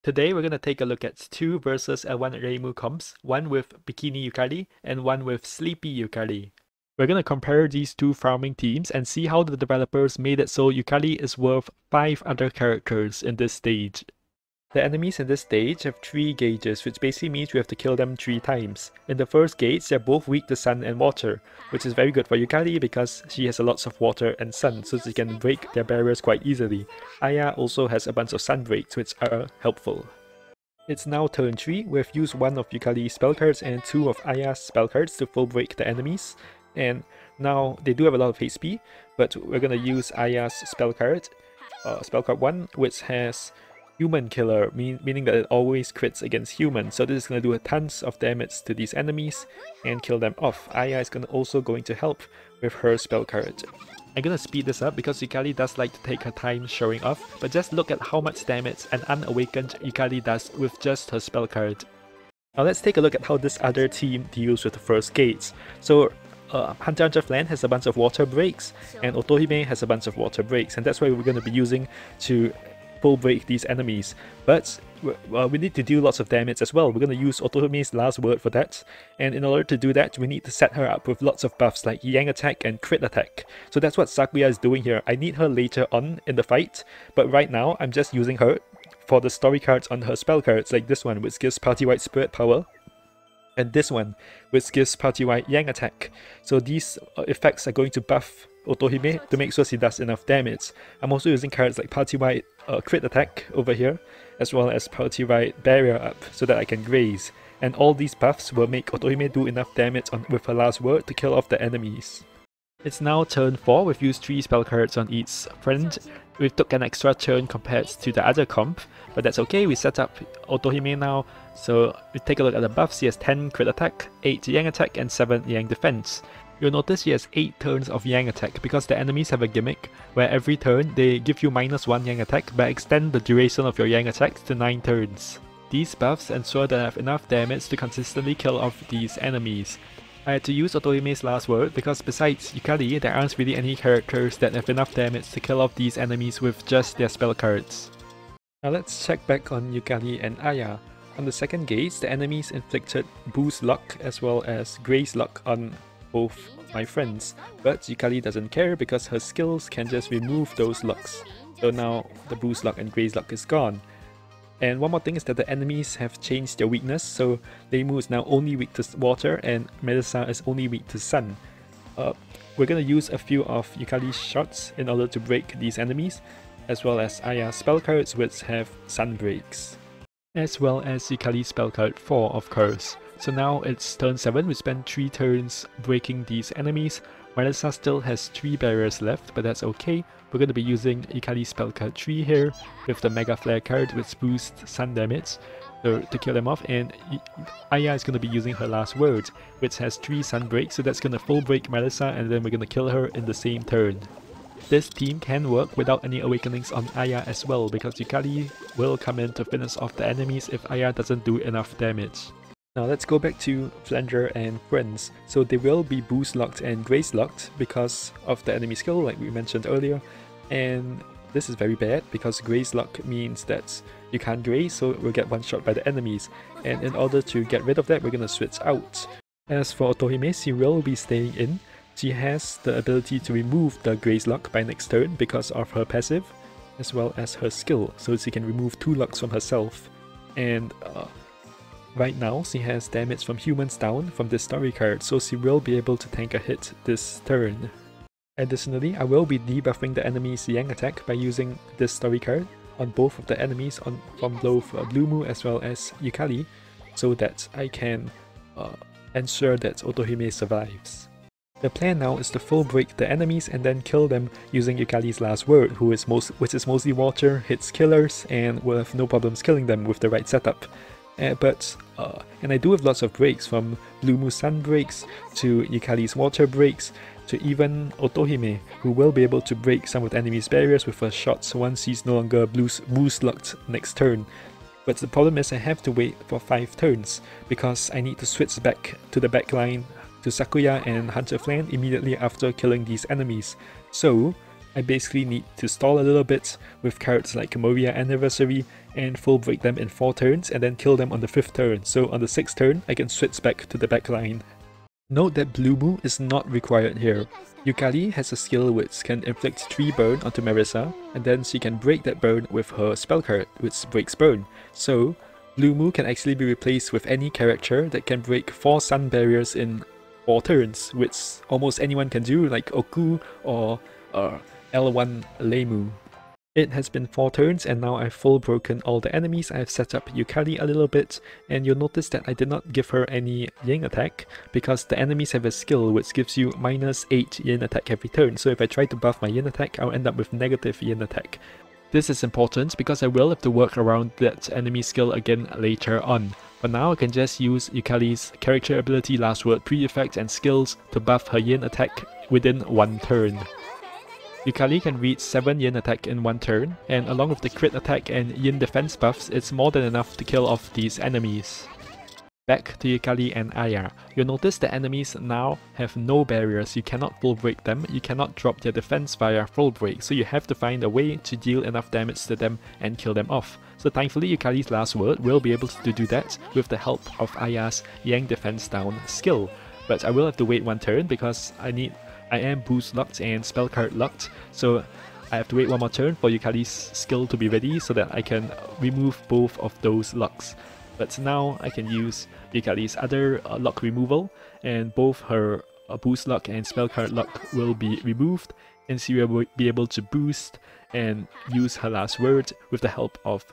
Today we're going to take a look at two versus L1 Reimu comps, one with Bikini Yukari and one with Sleepy Yukari. We're going to compare these two farming teams and see how the developers made it so Yukari is worth 5 other characters in this stage. The enemies in this stage have 3 gauges, which basically means we have to kill them 3 times. In the first gauge, they're both weak to sun and water, which is very good for Yukari because she has lots of water and sun, so she can break their barriers quite easily. Aya also has a bunch of sun breaks, which are helpful. It's now turn 3, we've used 1 of Yukari's spell cards and 2 of Aya's spell cards to full break the enemies. And now they do have a lot of HP, but we're gonna use Aya's spell card 1, which has Human Killer, meaning that it always crits against humans. So this is going to do tons of damage to these enemies and kill them off. Aya is also going to help with her spell card. I'm going to speed this up because Yukari does like to take her time showing off, but just look at how much damage an unawakened Yukari does with just her spell card. Now let's take a look at how this other team deals with the first gauge. So Hunter x Hunter has a bunch of water breaks, and Otohime has a bunch of water breaks, and that's what we're going to be using to full break these enemies. But we need to do lots of damage as well. We're going to use Otohime's last word for that, and in order to do that we need to set her up with lots of buffs like Yang attack and crit attack. So that's what Sakuya is doing here. I need her later on in the fight, but right now I'm just using her for the story cards on her spell cards, like this one which gives party-wide spirit power, and this one which gives party-wide Yang attack. So these effects are going to buff Otohime to make sure she does enough damage. I'm also using cards like party-wide crit attack over here, as well as party-wide barrier up so that I can graze. And all these buffs will make Otohime do enough damage with her last word to kill off the enemies. It's now turn 4, we've used 3 spell cards on each friend. We took an extra turn compared to the other comp, but that's okay. We set up Otohime now, so we take a look at the buffs. She has 10 crit attack, 8 Yang attack and 7 Yang defense. You'll notice she has 8 turns of Yang attack because the enemies have a gimmick where every turn they give you -1 Yang attack but extend the duration of your Yang attacks to 9 turns. These buffs ensure that I have enough damage to consistently kill off these enemies. I had to use Otohime's last word because besides Yukari, there aren't really any characters that have enough damage to kill off these enemies with just their spell cards. Now let's check back on Yukari and Aya. On the second gauge, the enemies inflicted boost luck as well as grace luck on both my friends, but Yukari doesn't care because her skills can just remove those lucks. So now the boost luck and grace luck is gone. And one more thing is that the enemies have changed their weakness, so Reimu is now only weak to water and Melissa is only weak to sun. We're gonna use a few of Yukari's shots in order to break these enemies, as well as Aya's spell cards which have sun breaks. As well as Yukari's spell card 4 of course. So now it's turn 7, we spend 3 turns breaking these enemies. Melissa still has 3 barriers left, but that's okay. We're going to be using Yukari's spell card 3 here with the Mega Flare card which boosts sun damage to kill them off, and Aya is going to be using her last word which has 3 sun breaks, so that's going to full break Melissa and then we're going to kill her in the same turn. This team can work without any awakenings on Aya as well because Yukari will come in to finish off the enemies if Aya doesn't do enough damage. Now let's go back to Flanger and friends. So they will be boost locked and grace locked because of the enemy skill like we mentioned earlier, and this is very bad because grace lock means that you can't graze, so we'll get one shot by the enemies, and in order to get rid of that we're gonna switch out. As for Otohime, she will be staying in. She has the ability to remove the grace lock by next turn because of her passive as well as her skill, so she can remove 2 locks from herself. And right now she has damage from humans down from this story card, so she will be able to tank a hit this turn. Additionally, I will be debuffing the enemy's Yang attack by using this story card on both of the enemies from both Bluemu as well as Yukari, so that I can ensure that Otohime survives. The plan now is to full break the enemies and then kill them using Yukari's last word, which is mostly water, hits killers, and will have no problems killing them with the right setup. And I do have lots of breaks, from Bluemu's sun breaks to Yukari's water breaks to even Otohime, who will be able to break some of the enemy's barriers with her shots once she's no longer boost locked next turn. But the problem is I have to wait for 5 turns because I need to switch back to the backline to Sakuya and Hunter Flan immediately after killing these enemies. So I basically need to stall a little bit with cards like Moria Anniversary and full break them in 4 turns and then kill them on the 5th turn, so on the 6th turn I can switch back to the back line. Note that Blue Moo is not required here. Yukari has a skill which can inflict 3 burn onto Marisa, and then she can break that burn with her spell card, which breaks burn. So, Blue Moo can actually be replaced with any character that can break 4 sun barriers in 4 turns, which almost anyone can do, like Oku or L1 Reimu. It has been 4 turns and now I've full broken all the enemies. I've set up Yukari a little bit, and you'll notice that I did not give her any yin attack because the enemies have a skill which gives you -8 yin attack every turn. So if I try to buff my yin attack, I'll end up with negative yin attack. This is important because I will have to work around that enemy skill again later on. For now, I can just use Yukari's character ability, last word, pre-effect and skills to buff her yin attack within 1 turn. Yukari can reach 7 yin attack in 1 turn, and along with the crit attack and yin defense buffs, it's more than enough to kill off these enemies. Back to Yukari and Aya. You'll notice the enemies now have no barriers. You cannot full break them, you cannot drop their defense via full break, so you have to find a way to deal enough damage to them and kill them off. So thankfully Yukari's last word will be able to do that with the help of Aya's Yang defense down skill. But I will have to wait 1 turn because I am boost locked and spell card locked, so I have to wait 1 more turn for Yukari's skill to be ready so that I can remove both of those locks. But now I can use Yukari's other lock removal, and both her boost lock and spell card lock will be removed, and she will be able to boost and use her last word with the help of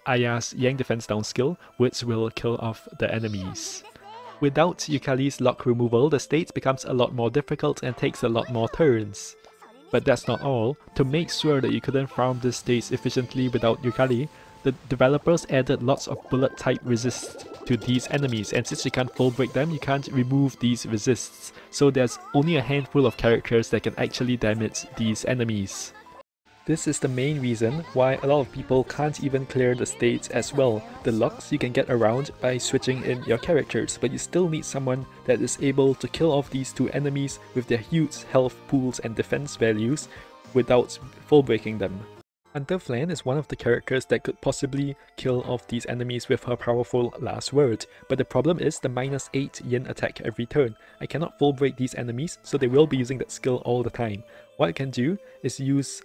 Aya's Yang defense down skill, which will kill off the enemies. Without Yukari's lock removal, the stage becomes a lot more difficult and takes a lot more turns. But that's not all. To make sure that you couldn't farm this stage efficiently without Yukari, the developers added lots of bullet type resists to these enemies, and since you can't full break them, you can't remove these resists. So there's only a handful of characters that can actually damage these enemies. This is the main reason why a lot of people can't even clear the stage as well. The locks you can get around by switching in your characters, but you still need someone that is able to kill off these 2 enemies with their huge health pools and defense values without full breaking them. Underflan is one of the characters that could possibly kill off these enemies with her powerful last word, but the problem is the -8 yin attack every turn. I cannot full break these enemies, so they will be using that skill all the time. What I can do is use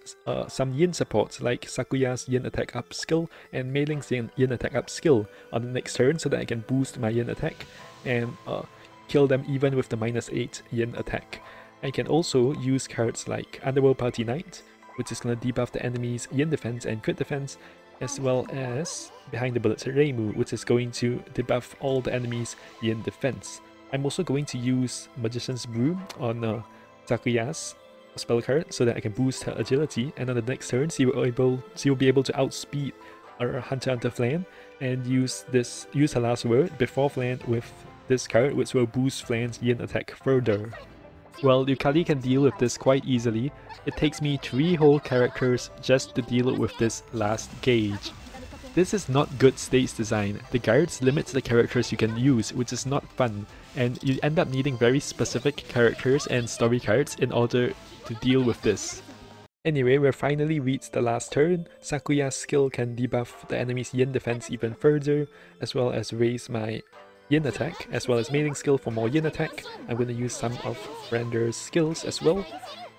some yin supports like Sakuya's yin attack up skill and Mei Ling's yin attack up skill on the next turn so that I can boost my yin attack and kill them even with the -8 yin attack. I can also use cards like Underworld Party Knight, which is going to debuff the enemy's yin defense and crit defense, as well as Behind the Bullets Reimu, which is going to debuff all the enemy's yin defense. I'm also going to use Magician's Brew on Sakuya's spell card so that I can boost her agility, and on the next turn she will be able to outspeed our Hunter Flan and use her last word before Flan with this card, which will boost Flan's yin attack further. Well, Yukari can deal with this quite easily. It takes me 3 whole characters just to deal with this last gauge. This is not good stage design. The guards limit the characters you can use, which is not fun, and you end up needing very specific characters and story cards in order to deal with this. Anyway, we've finally reached the last turn. Sakuya's skill can debuff the enemy's yin defense even further, as well as raise my yin attack, as well as Mei Ling's skill for more yin attack. I'm going to use some of Render's skills as well.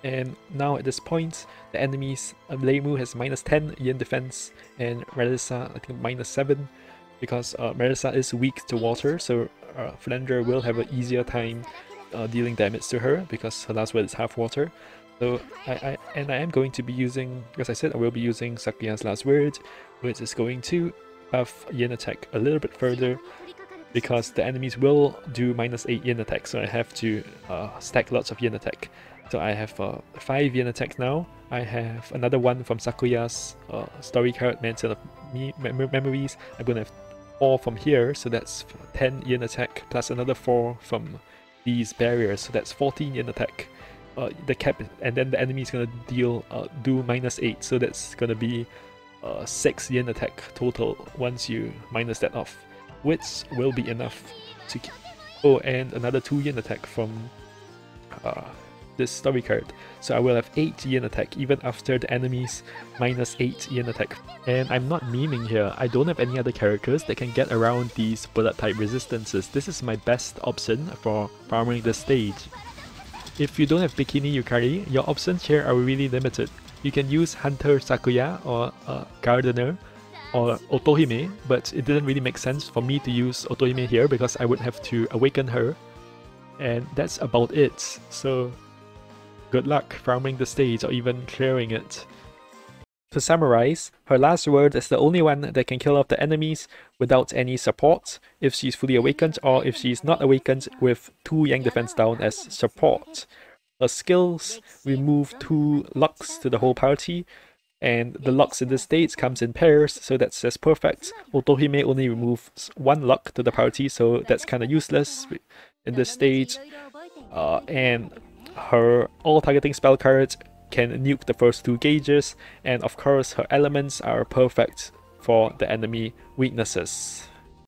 And now at this point, the enemy's Reimu has -10 yin defense, and Marisa I think -7, because Marisa is weak to water, so Flander will have an easier time dealing damage to her because her last word is half water. So I am going to be using, as I said, I will be using Sakuya's last word, which is going to buff yin attack a little bit further, because the enemies will do -8 yin attack, so I have to stack lots of yin attack. So I have 5 yin attack now. I have another one from Sakuya's story card, Mansion of Memories. I'm going to have 4 from here, so that's 10 yin attack, plus another 4 from these barriers, so that's 14 yin attack. The cap, and then the enemy is going to do -8, so that's going to be 6 yin attack total once you minus that off, which will be enough to oh, and another 2 yin attack from this story card. So I will have 8 yen attack even after the enemies minus 8 yen attack. And I'm not memeing here, I don't have any other characters that can get around these bullet type resistances. This is my best option for farming this stage. If you don't have Bikini Yukari, your options here are really limited. You can use Hunter Sakuya or Gardener or Otohime, but it didn't really make sense for me to use Otohime here because I would have to awaken her. And that's about it, so good luck farming the stage or even clearing it. To summarize, her last word is the only one that can kill off the enemies without any support if she's fully awakened, or if she's not awakened with 2 Yang defense down as support. Her skills remove 2 locks to the whole party, and the locks in this stage comes in pairs, so that's just perfect. Otohime only removes 1 lock to the party, so that's kinda useless in this stage. And her all targeting spell card can nuke the first 2 gauges, and of course her elements are perfect for the enemy weaknesses.